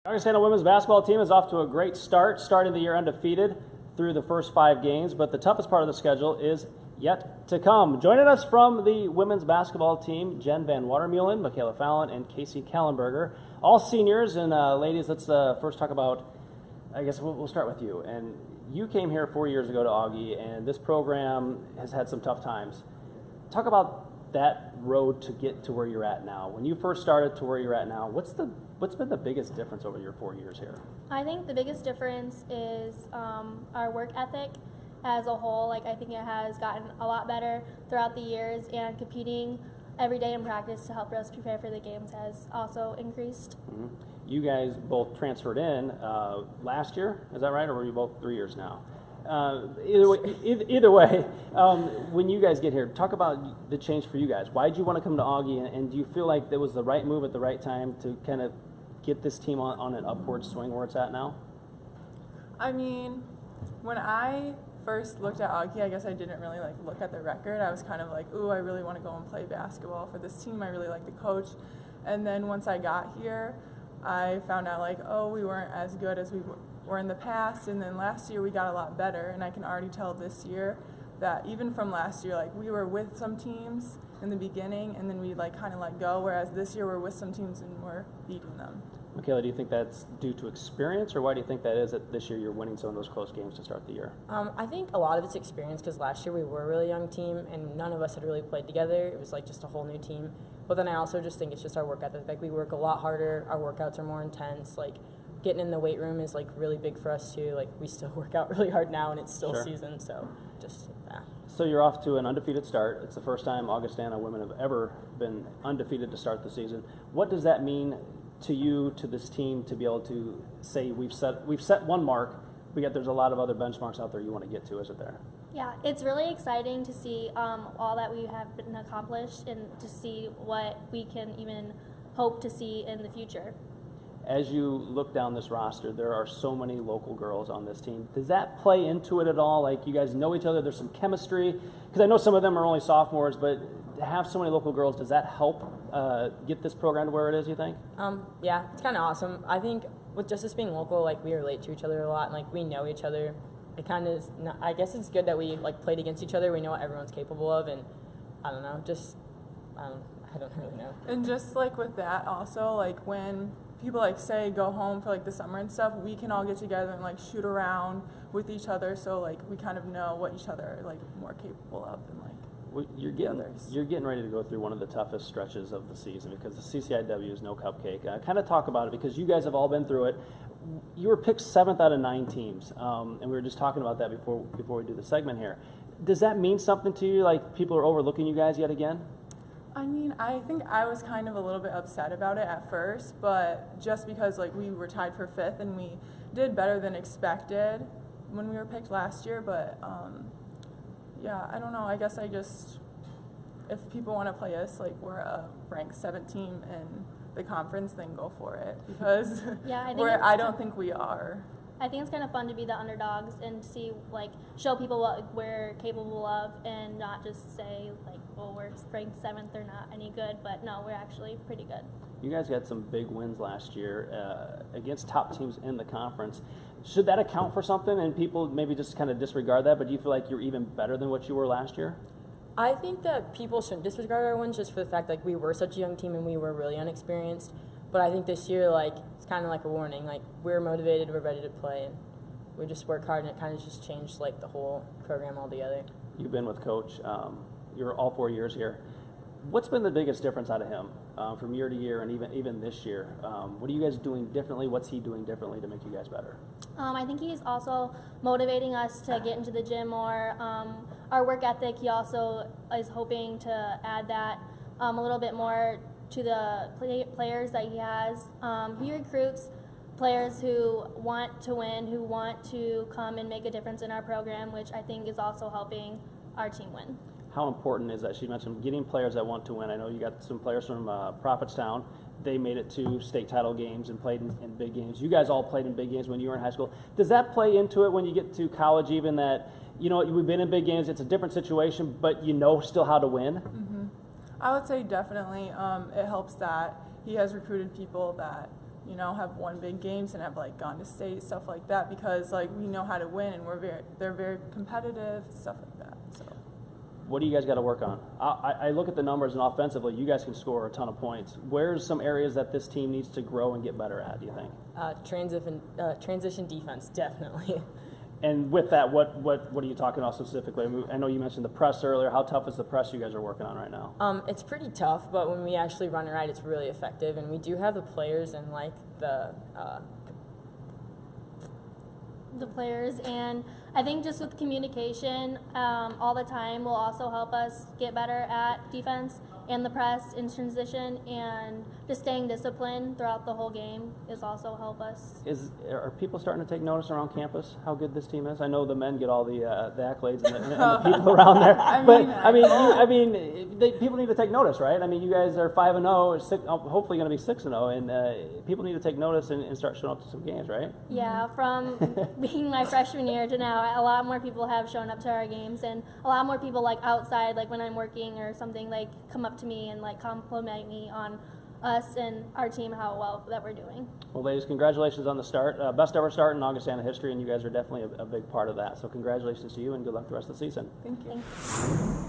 Augustana women's basketball team is off to a great start, starting the year undefeated through the first 5 games, but the toughest part of the schedule is yet to come. Joining us from the women's basketball team, Jen Van Watermeulen, Michaela Fallon, and Casey Kallenberger, all seniors. And ladies, let's first talk about, I guess we'll start with you. And you came here 4 years ago to Augie, and this program has had some tough times. Talk about that road to get to where you're at now. When you first started to where you're at now, what's been the biggest difference over your 4 years here? I think the biggest difference is our work ethic as a whole. Like, I think it has gotten a lot better throughout the years, and competing every day in practice to help us prepare for the games has also increased. Mm-hmm. You guys both transferred in last year, is that right, or were you both 3 years now? Either way, when you guys get here, talk about the change for you guys. Why did you want to come to Augie, and do you feel like that was the right move at the right time to kind of get this team on an upward swing where it's at now? I mean, when I first looked at Augie, I guess I didn't really look at the record. I was kind of like, ooh, I really want to go and play basketball for this team. I really like the coach. And then once I got here, I found out we weren't as good as we were in the past, and then last year we got a lot better, and I can already tell this year that even from last year, we were with some teams in the beginning, and then we kind of let go, whereas this year we're with some teams and we're beating them. Michaela, do you think that's due to experience, or why do you think that is that this year you're winning some of those close games to start the year? I think a lot of it's experience, because last year we were a really young team and none of us had really played together. It was just a whole new team. But then I also just think it's just our work ethic. We work a lot harder. Our workouts are more intense. Getting in the weight room is really big for us too. We still work out really hard now, and it's still season. So just yeah. So you're off to an undefeated start. It's the first time Augustana women have ever been undefeated to start the season. What does that mean to you, to this team, to be able to say we've set one mark, but yet there's a lot of other benchmarks out there you want to get to, isn't there? Yeah, it's really exciting to see all that we have been accomplished, and to see what we can even hope to see in the future. As you look down this roster, there are so many local girls on this team. Does that play into it at all? You guys know each other, there's some chemistry? Because I know some of them are only sophomores, but to have so many local girls, does that help get this program to where it is, you think? Yeah, it's kind of awesome. I think with just us being local, we relate to each other a lot, and we know each other. It kind of is, I guess it's good that we played against each other. We know what everyone's capable of, and I don't know, I don't really know. And just with that also, when people say go home for the summer and stuff, we can all get together and shoot around with each other, so we kind of know what each other are more capable of than well, you're getting ready to go through one of the toughest stretches of the season, because the CCIW is no cupcake. Kind of talk about it, because you guys have all been through it. You were picked 7th out of 9 teams, and we were just talking about that before we do the segment here. Does that mean something to you? People are overlooking you guys yet again? I mean, I think I was kind of a little bit upset about it at first, but just because we were tied for 5th and we did better than expected when we were picked last year, but yeah, I don't know. I guess if people want to play us we're a ranked 7th team in the conference, then go for it, because yeah, I don't think we are. I think it's kind of fun to be the underdogs and to see, show people what we're capable of, and not just say, well, we're ranked 7th or not any good, but no, we're actually pretty good. You guys got some big wins last year against top teams in the conference. Should that account for something, and people maybe just kind of disregard that, but do you feel like you're even better than what you were last year? I think that people shouldn't disregard our wins just for the fact we were such a young team and we were really unexperienced. But I think this year, it's kind of a warning. We're motivated, we're ready to play, and we just work hard, and it kind of just changed the whole program altogether. You've been with Coach. You're all 4 years here. What's been the biggest difference out of him from year to year, and even this year? What are you guys doing differently? What's he doing differently to make you guys better? I think he's also motivating us to get into the gym more. Our work ethic, he also is hoping to add that a little bit more to the players that he has. He recruits players who want to win, who want to come and make a difference in our program, which I think is also helping our team win. How important is that? She mentioned getting players that want to win. I know you got some players from Prophetstown. They made it to state title games and played in big games. You guys all played in big games when you were in high school. Does that play into it when you get to college, even that, we've been in big games, it's a different situation, but still how to win? Mm-hmm. I would say definitely it helps that he has recruited people that you know, have won big games and have like gone to state, stuff like that, because like we know how to win and they're very competitive, stuff like that. So. What do you guys got to work on? I look at the numbers, and offensively, you guys can score a ton of points. Where's some areas that this team needs to grow and get better at, do you think? Transition defense, definitely. And with that, what are you talking about specifically? I mean, I know you mentioned the press earlier. How tough is the press you guys are working on right now? It's pretty tough, but when we actually run it right, it's really effective. And we do have the players and like the players, and I think just with communication all the time will also help us get better at defense and the press in transition, and just staying disciplined throughout the whole game is also help us. Are people starting to take notice around campus how good this team is? I know the men get all the accolades and the people around there, people need to take notice, right? I mean, you guys are 5-0, hopefully going to be 6-0, and people need to take notice and start showing up to some games, right? Yeah, from being my freshman year to now, a lot more people have shown up to our games, and a lot more people like outside, like when I'm working or something, like come up to me and like compliment me on us and our team, how well that we're doing. Well, ladies, congratulations on the start. Best ever start in Augustana history, and you guys are definitely a big part of that. So congratulations to you, and good luck the rest of the season. Thank you. Thanks.